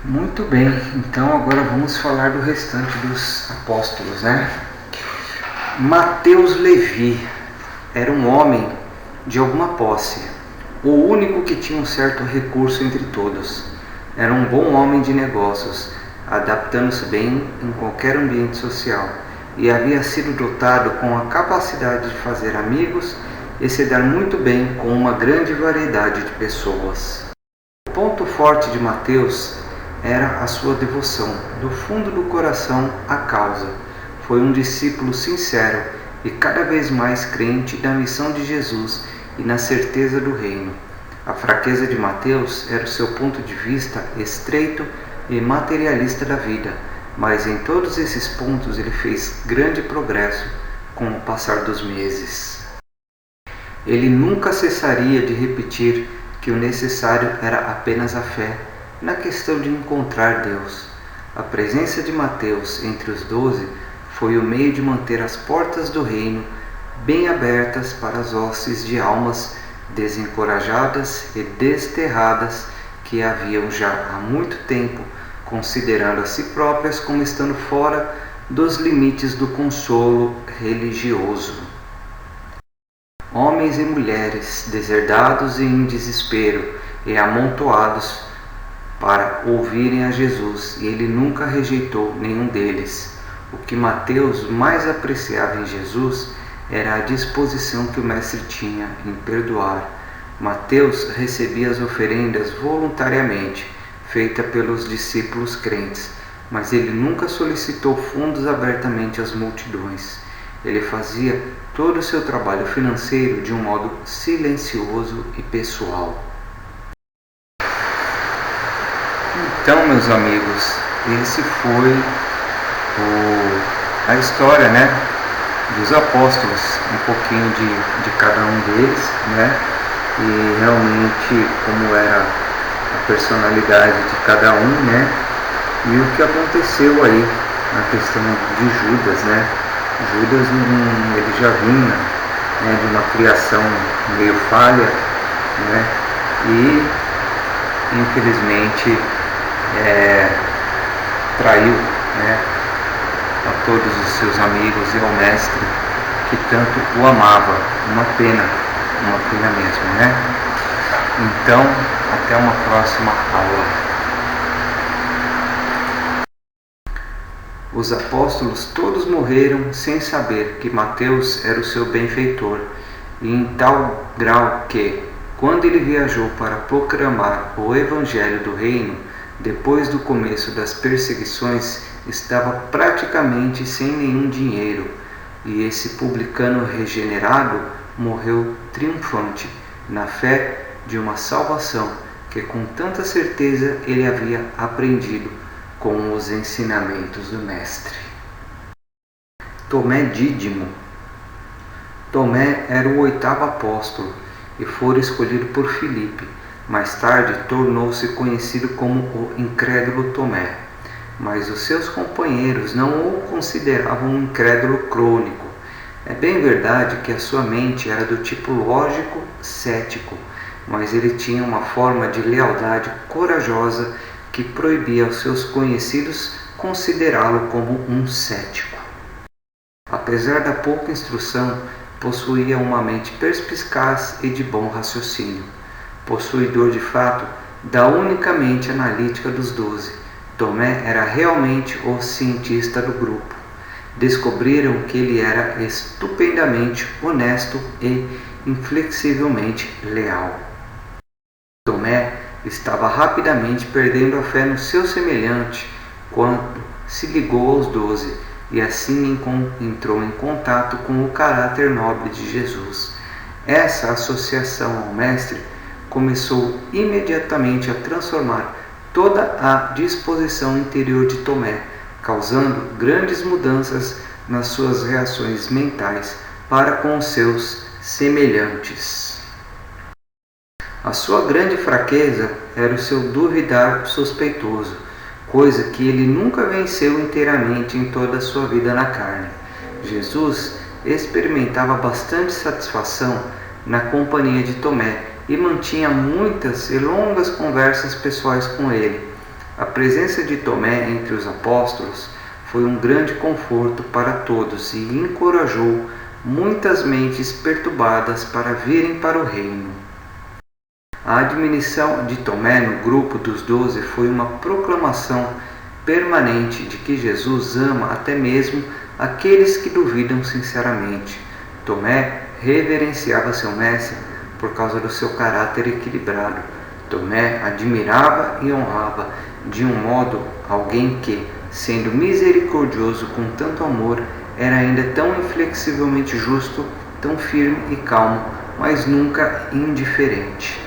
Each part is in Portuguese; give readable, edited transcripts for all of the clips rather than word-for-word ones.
Muito bem, então agora vamos falar do restante dos apóstolos, né? Mateus Levi era um homem de alguma posse, o único que tinha um certo recurso entre todos. Era um bom homem de negócios, adaptando-se bem em qualquer ambiente social, e havia sido dotado com a capacidade de fazer amigos e se dar muito bem com uma grande variedade de pessoas. O ponto forte de Mateus era a sua devoção, do fundo do coração, à causa. Foi um discípulo sincero e cada vez mais crente na missão de Jesus e na certeza do reino. A fraqueza de Mateus era o seu ponto de vista estreito e materialista da vida, mas em todos esses pontos ele fez grande progresso com o passar dos meses. Ele nunca cessaria de repetir que o necessário era apenas a fé na questão de encontrar Deus. A presença de Mateus entre os 12 foi o meio de manter as portas do reino bem abertas para as hostes de almas desencorajadas e desterradas que haviam já há muito tempo considerando a si próprias como estando fora dos limites do consolo religioso. Homens e mulheres deserdados e em desespero e amontoados para ouvirem a Jesus, e ele nunca rejeitou nenhum deles. O que Mateus mais apreciava em Jesus era a disposição que o mestre tinha em perdoar. Mateus recebia as oferendas voluntariamente, feitas pelos discípulos crentes, mas ele nunca solicitou fundos abertamente às multidões. Ele fazia todo o seu trabalho financeiro de um modo silencioso e pessoal. Então, meus amigos, esse foi a história, né, dos apóstolos, um pouquinho de cada um deles, né, e realmente como era a personalidade de cada um, né, e o que aconteceu aí na questão de Judas, né. Judas, ele já vinha, né, de uma criação meio falha, né, e infelizmente traiu, né, a todos os seus amigos e ao mestre que tanto o amava. Uma pena mesmo, né? Então, até uma próxima aula. Os apóstolos todos morreram sem saber que Mateus era o seu benfeitor, e em tal grau que, quando ele viajou para proclamar o evangelho do reino, depois do começo das perseguições, estava praticamente sem nenhum dinheiro, e esse publicano regenerado morreu triunfante, na fé de uma salvação que com tanta certeza ele havia aprendido com os ensinamentos do Mestre. Tomé Dídimo. Tomé era o 8º apóstolo e fora escolhido por Filipe. Mais tarde tornou-se conhecido como o incrédulo Tomé, mas os seus companheiros não o consideravam um incrédulo crônico. É bem verdade que a sua mente era do tipo lógico, cético, mas ele tinha uma forma de lealdade corajosa que proibia aos seus conhecidos considerá-lo como um cético. Apesar da pouca instrução, possuía uma mente perspicaz e de bom raciocínio. Possuidor de fato da única mente analítica dos 12, Tomé era realmente o cientista do grupo. Descobriram que ele era estupendamente honesto e inflexivelmente leal. Tomé estava rapidamente perdendo a fé no seu semelhante quando se ligou aos 12 e assim entrou em contato com o caráter nobre de Jesus. Essa associação ao Mestre começou imediatamente a transformar toda a disposição interior de Tomé, causando grandes mudanças nas suas reações mentais para com os seus semelhantes. A sua grande fraqueza era o seu duvidar suspeitoso, coisa que ele nunca venceu inteiramente em toda a sua vida na carne. Jesus experimentava bastante satisfação na companhia de Tomé e mantinha muitas e longas conversas pessoais com ele. A presença de Tomé entre os apóstolos foi um grande conforto para todos e encorajou muitas mentes perturbadas para virem para o reino. A admissão de Tomé no grupo dos 12 foi uma proclamação permanente de que Jesus ama até mesmo aqueles que duvidam sinceramente. Tomé reverenciava seu mestre por causa do seu caráter equilibrado. Tomé admirava e honrava de um modo alguém que, sendo misericordioso com tanto amor, era ainda tão inflexivelmente justo, tão firme e calmo, mas nunca indiferente.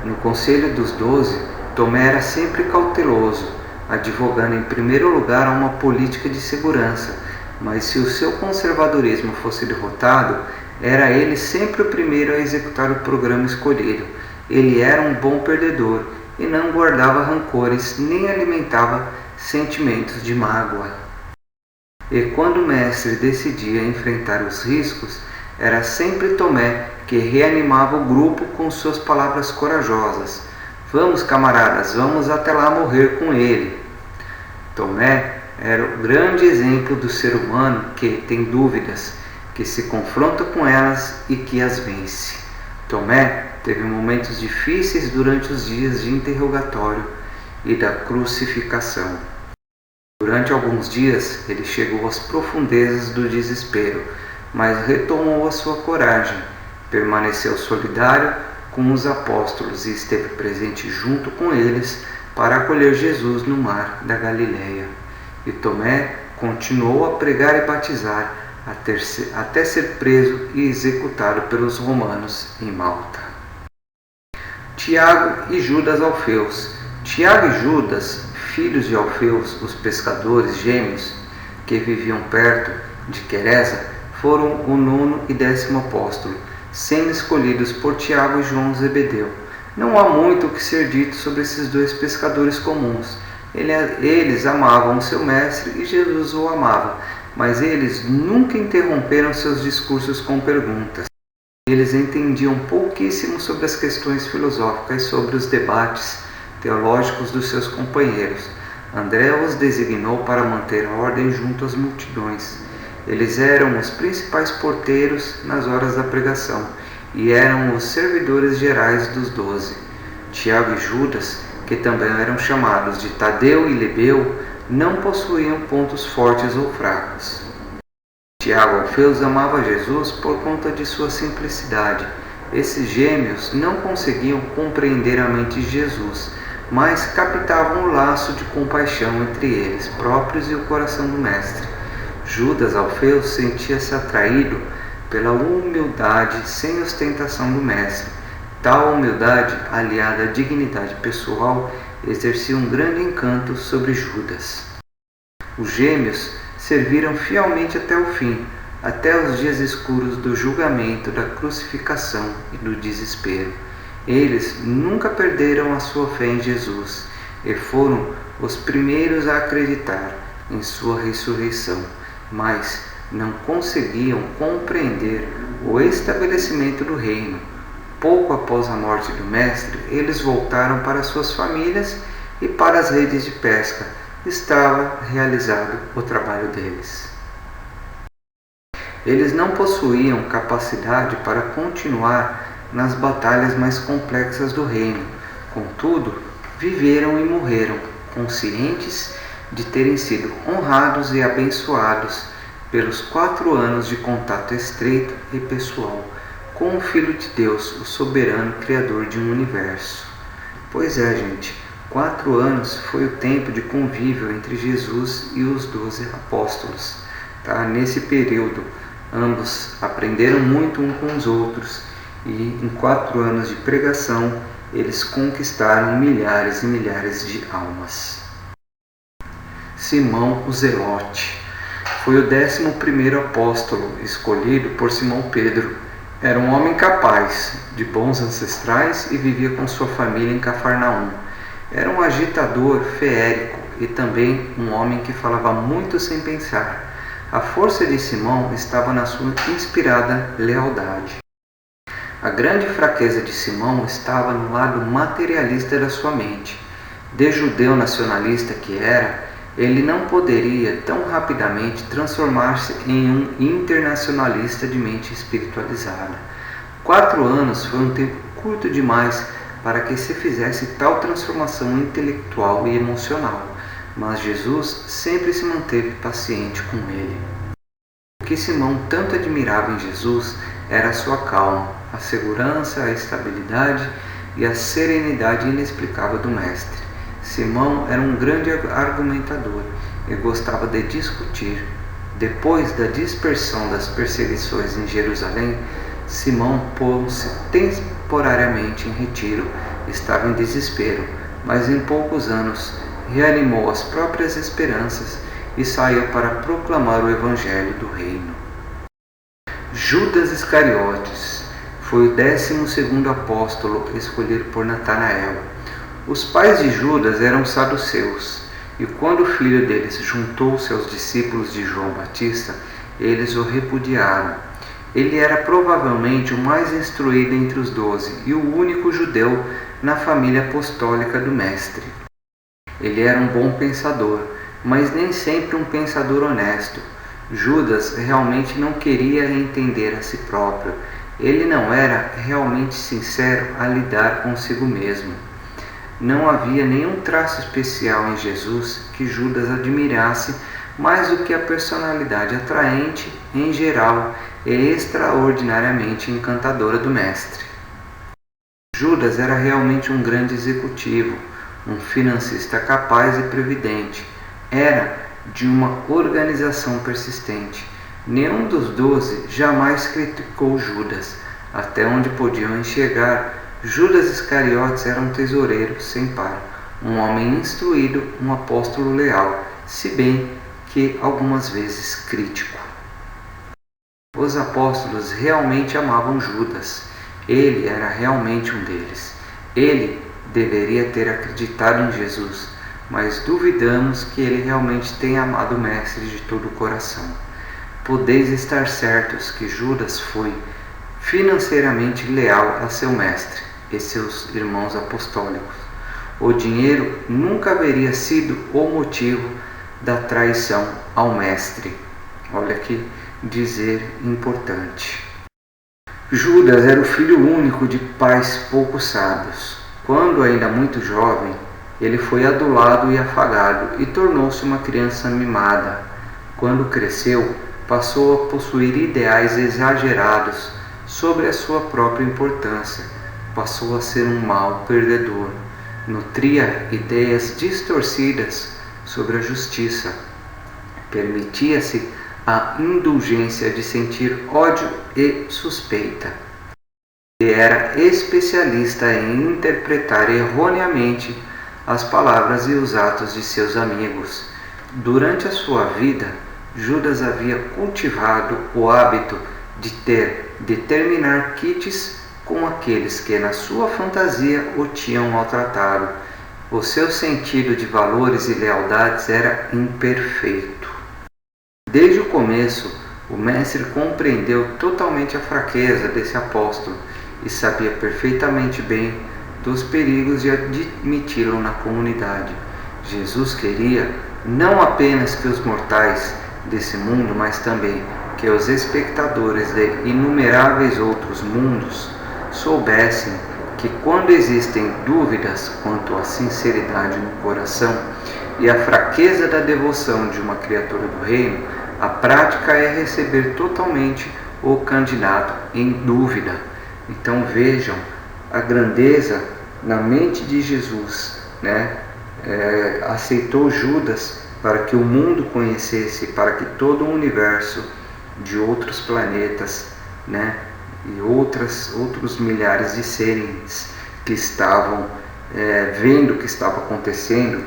No Conselho dos 12, Tomé era sempre cauteloso, advogando em primeiro lugar uma política de segurança, mas se o seu conservadorismo fosse derrotado, era ele sempre o primeiro a executar o programa escolhido. Ele era um bom perdedor e não guardava rancores nem alimentava sentimentos de mágoa. E quando o mestre decidia enfrentar os riscos, era sempre Tomé que reanimava o grupo com suas palavras corajosas. Vamos, camaradas, vamos até lá morrer com ele. Tomé era o grande exemplo do ser humano que tem dúvidas, que se confronta com elas e que as vence. Tomé teve momentos difíceis durante os dias de interrogatório e da crucificação. Durante alguns dias ele chegou às profundezas do desespero, mas retomou a sua coragem, permaneceu solidário com os apóstolos e esteve presente junto com eles para acolher Jesus no mar da Galileia. E Tomé continuou a pregar e batizar até ser preso e executado pelos romanos em Malta. Tiago e Judas Alfeus. Tiago e Judas, filhos de Alfeus, os pescadores gêmeos que viviam perto de Queresa, foram o 9º e 10º apóstolo, sendo escolhidos por Tiago e João Zebedeu. Não há muito o que ser dito sobre esses dois pescadores comuns. Eles amavam o seu mestre e Jesus o amava, mas eles nunca interromperam seus discursos com perguntas. Eles entendiam pouquíssimo sobre as questões filosóficas e sobre os debates teológicos dos seus companheiros. André os designou para manter a ordem junto às multidões. Eles eram os principais porteiros nas horas da pregação e eram os servidores gerais dos 12. Tiago e Judas, que também eram chamados de Tadeu e Lebeu, não possuíam pontos fortes ou fracos. Tiago Alfeus amava Jesus por conta de sua simplicidade. Esses gêmeos não conseguiam compreender a mente de Jesus, mas captavam o laço de compaixão entre eles próprios e o coração do Mestre. Judas Alfeus sentia-se atraído pela humildade sem ostentação do Mestre. Tal humildade, aliada à dignidade pessoal, exercia um grande encanto sobre Judas. Os gêmeos serviram fielmente até o fim, até os dias escuros do julgamento, da crucificação e do desespero. Eles nunca perderam a sua fé em Jesus e foram os primeiros a acreditar em sua ressurreição, mas não conseguiam compreender o estabelecimento do reino. Pouco após a morte do Mestre, eles voltaram para suas famílias e para as redes de pesca. Estava realizado o trabalho deles. Eles não possuíam capacidade para continuar nas batalhas mais complexas do reino. Contudo, viveram e morreram, conscientes de terem sido honrados e abençoados pelos 4 anos de contato estreito e pessoal com o Filho de Deus, o soberano Criador de um universo. Pois é, gente, 4 anos foi o tempo de convívio entre Jesus e os 12 apóstolos. Nesse período, ambos aprenderam muito um com os outros e em 4 anos de pregação, eles conquistaram milhares e milhares de almas. Simão o Zelote foi o 11º apóstolo escolhido por Simão Pedro. Era um homem capaz, de bons ancestrais e vivia com sua família em Cafarnaum. Era um agitador feérico e também um homem que falava muito sem pensar. A força de Simão estava na sua inspirada lealdade. A grande fraqueza de Simão estava no lado materialista da sua mente. De judeu nacionalista que era, ele não poderia tão rapidamente transformar-se em um internacionalista de mente espiritualizada. 4 anos foi um tempo curto demais para que se fizesse tal transformação intelectual e emocional, mas Jesus sempre se manteve paciente com ele. O que Simão tanto admirava em Jesus era a sua calma, a segurança, a estabilidade e a serenidade inexplicável do Mestre. Simão era um grande argumentador e gostava de discutir. Depois da dispersão das perseguições em Jerusalém, Simão pôs-se temporariamente em retiro. Estava em desespero, mas em poucos anos reanimou as próprias esperanças e saiu para proclamar o Evangelho do Reino. Judas Iscariotes foi o 12º apóstolo escolhido por Natanael. Os pais de Judas eram saduceus, e quando o filho deles juntou-se aos discípulos de João Batista, eles o repudiaram. Ele era provavelmente o mais instruído entre os 12 e o único judeu na família apostólica do Mestre. Ele era um bom pensador, mas nem sempre um pensador honesto. Judas realmente não queria entender a si próprio. Ele não era realmente sincero a lidar consigo mesmo. Não havia nenhum traço especial em Jesus que Judas admirasse mais do que a personalidade atraente, em geral, e extraordinariamente encantadora do Mestre. Judas era realmente um grande executivo, um financista capaz e previdente. Era de uma organização persistente. Nenhum dos 12 jamais criticou Judas. Até onde podiam enxergar, Judas Iscariotes era um tesoureiro sem par, um homem instruído, um apóstolo leal, se bem que algumas vezes crítico. Os apóstolos realmente amavam Judas. Ele era realmente um deles. Ele deveria ter acreditado em Jesus, mas duvidamos que ele realmente tenha amado o Mestre de todo o coração. Podeis estar certos que Judas foi financeiramente leal a seu Mestre e seus irmãos apostólicos. O dinheiro nunca haveria sido o motivo da traição ao Mestre. Olha que dizer importante. Judas era o filho único de pais pouco sábios. Quando ainda muito jovem, ele foi adulado e afagado e tornou-se uma criança mimada. Quando cresceu, passou a possuir ideais exagerados sobre a sua própria importância. Passou a ser um mau perdedor. Nutria ideias distorcidas sobre a justiça. Permitia-se a indulgência de sentir ódio e suspeita. E era especialista em interpretar erroneamente as palavras e os atos de seus amigos. Durante a sua vida, Judas havia cultivado o hábito de determinar quites com aqueles que na sua fantasia o tinham maltratado. O seu sentido de valores e lealdades era imperfeito. Desde o começo, o Mestre compreendeu totalmente a fraqueza desse apóstolo e sabia perfeitamente bem dos perigos de admiti-lo na comunidade. Jesus queria não apenas que os mortais desse mundo, mas também que os espectadores de inumeráveis outros mundos soubessem que quando existem dúvidas quanto à sinceridade no coração e à fraqueza da devoção de uma criatura do reino, a prática é receber totalmente o candidato em dúvida. Então vejam a grandeza na mente de Jesus, aceitou Judas para que o mundo conhecesse, para que todo o universo de outros planetas, e outros milhares de seres que estavam vendo o que estava acontecendo,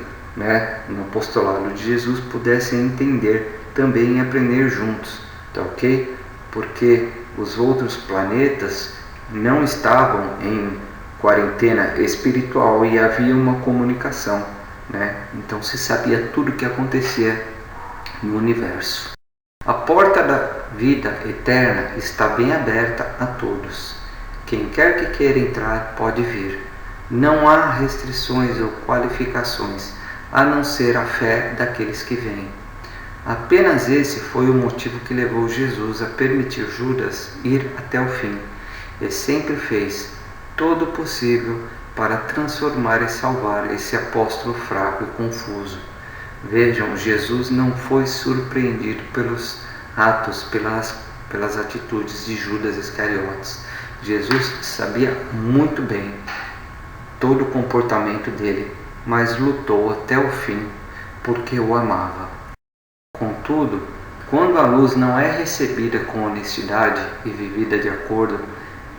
no apostolado de Jesus, pudessem entender também e aprender juntos, tá ok? Porque os outros planetas não estavam em quarentena espiritual e havia uma comunicação, então se sabia tudo o que acontecia no universo. A porta da vida eterna está bem aberta a todos. Quem quer que queira entrar pode vir. Não há restrições ou qualificações, a não ser a fé daqueles que vêm. Apenas esse foi o motivo que levou Jesus a permitir Judas ir até o fim. E sempre fez todo o possível para transformar e salvar esse apóstolo fraco e confuso. Vejam, Jesus não foi surpreendido pelos atos, pelas atitudes de Judas Iscariotes. Jesus sabia muito bem todo o comportamento dele, mas lutou até o fim porque o amava. Contudo, quando a luz não é recebida com honestidade e vivida de acordo,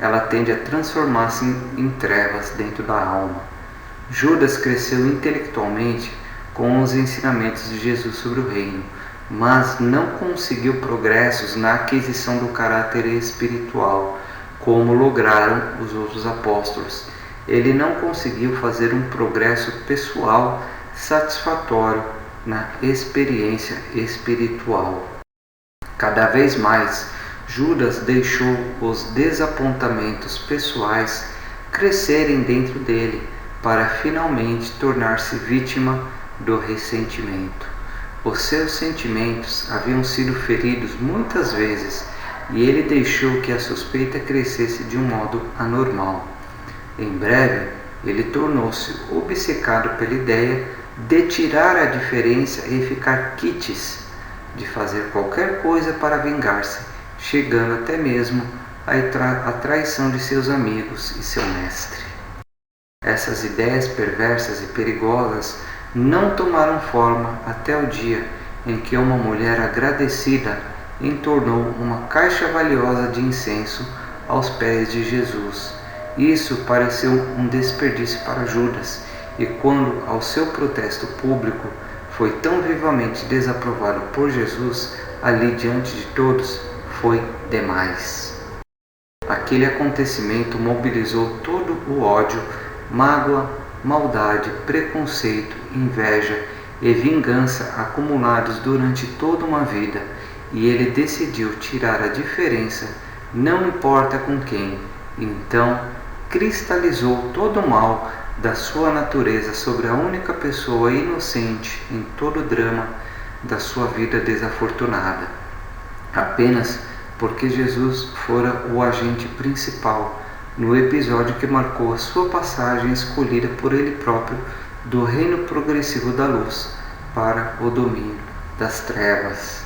ela tende a transformar-se em trevas dentro da alma. Judas cresceu intelectualmente com os ensinamentos de Jesus sobre o reino, mas não conseguiu progressos na aquisição do caráter espiritual, como lograram os outros apóstolos. Ele não conseguiu fazer um progresso pessoal satisfatório na experiência espiritual. Cada vez mais, Judas deixou os desapontamentos pessoais crescerem dentro dele para finalmente tornar-se vítima do ressentimento. Os seus sentimentos haviam sido feridos muitas vezes e ele deixou que a suspeita crescesse de um modo anormal. Em breve, ele tornou-se obcecado pela ideia de tirar a diferença e ficar quites, de fazer qualquer coisa para vingar-se, chegando até mesmo à traição de seus amigos e seu mestre. Essas ideias perversas e perigosas não tomaram forma até o dia em que uma mulher agradecida entornou uma caixa valiosa de incenso aos pés de Jesus. Isso pareceu um desperdício para Judas, e quando, ao seu protesto público, foi tão vivamente desaprovado por Jesus, ali diante de todos, foi demais. Aquele acontecimento mobilizou todo o ódio, mágoa, maldade, preconceito, inveja e vingança acumulados durante toda uma vida, e ele decidiu tirar a diferença, não importa com quem. Então, cristalizou todo o mal da sua natureza sobre a única pessoa inocente em todo o drama da sua vida desafortunada, apenas porque Jesus fora o agente principal no episódio que marcou a sua passagem escolhida por ele próprio do reino progressivo da luz para o domínio das trevas.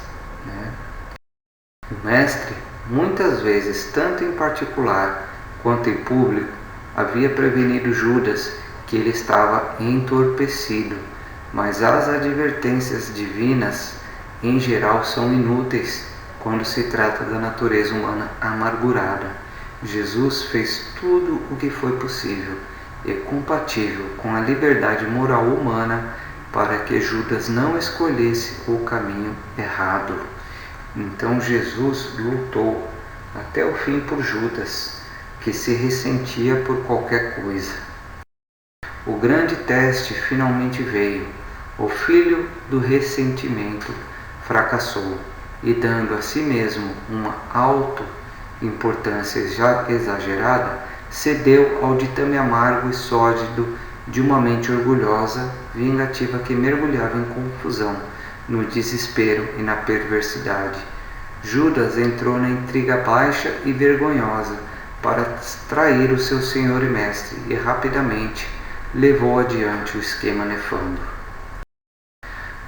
O mestre, muitas vezes, tanto em particular quanto em público, havia prevenido Judas que ele estava entorpecido, mas as advertências divinas em geral são inúteis quando se trata da natureza humana amargurada. Jesus fez tudo o que foi possível e compatível com a liberdade moral humana para que Judas não escolhesse o caminho errado. Então Jesus lutou até o fim por Judas, que se ressentia por qualquer coisa. O grande teste finalmente veio. O filho do ressentimento fracassou e, dando a si mesmo uma auto-importância exagerada, cedeu ao ditame amargo e sórdido de uma mente orgulhosa, vingativa que mergulhava em confusão, no desespero e na perversidade. Judas entrou na intriga baixa e vergonhosa para trair o seu senhor e mestre e rapidamente levou adiante o esquema nefando.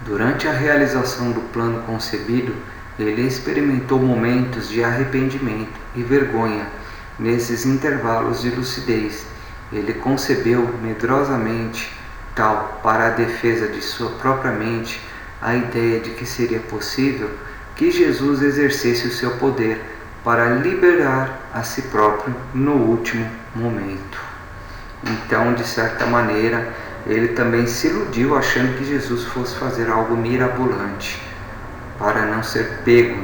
Durante a realização do plano concebido, ele experimentou momentos de arrependimento e vergonha. Nesses intervalos de lucidez, ele concebeu medrosamente, tal para a defesa de sua própria mente, a ideia de que seria possível que Jesus exercesse o seu poder para liberar a si próprio no último momento. Então, de certa maneira, ele também se iludiu achando que Jesus fosse fazer algo mirabolante para não ser pego,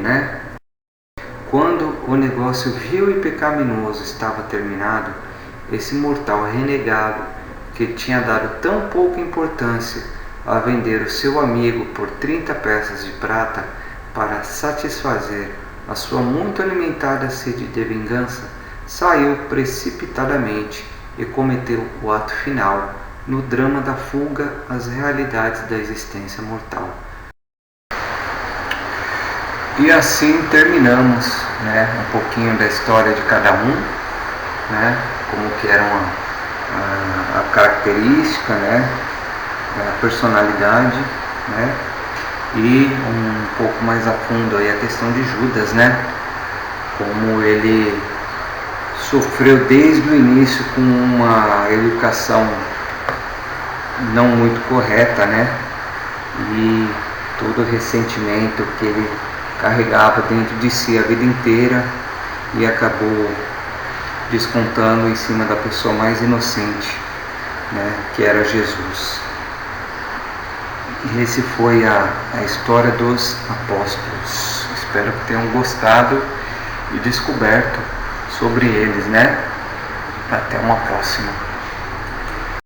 Quando o negócio vil e pecaminoso estava terminado, esse mortal renegado, que tinha dado tão pouca importância a vender o seu amigo por 30 peças de prata para satisfazer a sua muito alimentada sede de vingança, saiu precipitadamente e cometeu o ato final no drama da fuga às realidades da existência mortal. E assim terminamos, um pouquinho da história de cada um, como que era a característica, a personalidade, e um pouco mais a fundo aí a questão de Judas, como ele sofreu desde o início com uma educação não muito correta, e todo o ressentimento que ele carregava dentro de si a vida inteira e acabou descontando em cima da pessoa mais inocente, que era Jesus. E esse foi a história dos apóstolos. Espero que tenham gostado e descoberto sobre eles, Até uma próxima.